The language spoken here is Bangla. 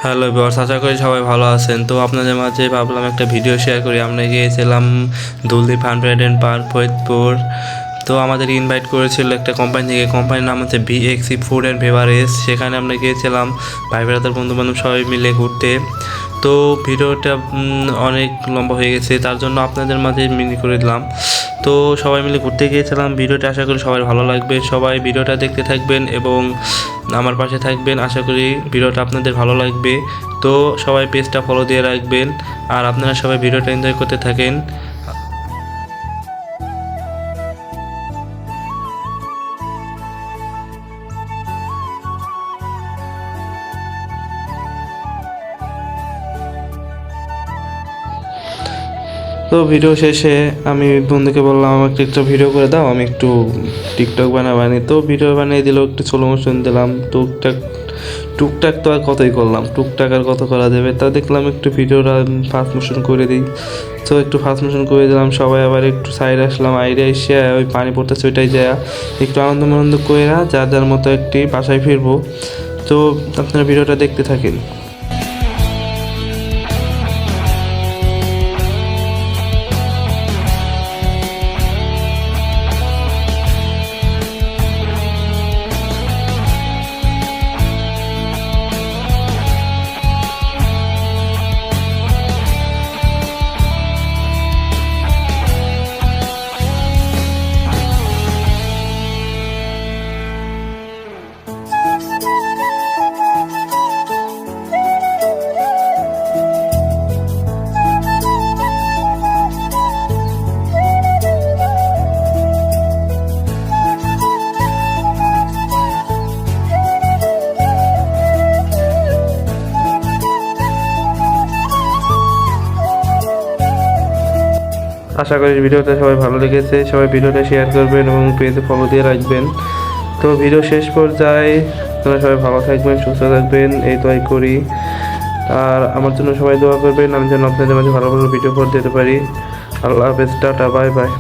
হ্যালো ভিউয়ার্স, আশা করি সবাই ভালো আছেন। তো আপনাদের মাঝে ভাবলাম একটা ভিডিও শেয়ার করি। আমরা গিয়েছিলাম Duldi fun and park Faridpur. তো আমাদের ইনভাইট করেছিল একটা কোম্পানি থেকে, কোম্পানির নাম হচ্ছে VXC ফুড অ্যান্ড বেভারেজ। সেখানে আমরা গিয়েছিলাম ভাই ব্রাদার বন্ধু বান্ধব সবাই মিলে ঘুরতে। তো ভিডিওটা অনেক লম্বা হয়ে গেছে, তার জন্য আপনাদের মাঝে মিনি করে দিলাম। তো সবাই মিলে ঘুরতে গিয়েছিলাম। ভিডিওটা আশা করি সবাই ভালো লাগবে। সবাই ভিডিওটা দেখতে থাকবেন এবং আমার পাশে থাকবেন। আশা করি ভিডিওটা আপনাদের ভালো লাগবে। তো সবাই পেজটা ফলো দিয়ে রাখবেন আর আপনারা সবাই ভিডিওটা এনজয় করতে থাকেন। তো ভিডিও শেষে আমি বন্ধুকে বললাম আমাকে একটা ভিডিও করে দাও, আমি একটু টিকটক বানাই। তো ভিডিও বানিয়ে দিল, একটু স্লো মোশন দিলাম। টুকটাক টুকটাক তো আর কতই করলাম, টুকটাক আর কত করা যাবে। তা দেখলাম একটু ভিডিওটা ফাস্ট মোশন করে দিই। তো একটু ফাস্ট মোশন করে দিলাম। সবাই আবার একটু সাইড আসলাম, আইডিয়া এসে ওই পানি পড়তেছে ওইটাই যায় একটু আনন্দ করে যার যার মতো একটি বাসায় ফিরবো। তো আপনারা ভিডিওটা দেখতে থাকেন। আশা করি ভিডিওটা সবাই ভালো লেগেছে। সবাই ভিডিওটা শেয়ার করবেন এবং পেজে ফলো দিয়ে রাখবেন। তো ভিডিও শেষ পর্যায়ে আপনারা সবাই ভালো থাকবেন, সুস্থ থাকবেন, এই দোয়াই করি। আর আমার জন্য সবাই দোয়া করবেন, আমি যেন আপনাদের মাঝে ভালো ভালো ভিডিও করে দিতে পারি। আল্লাহ হাফেজ, টাটা, বাই বাই।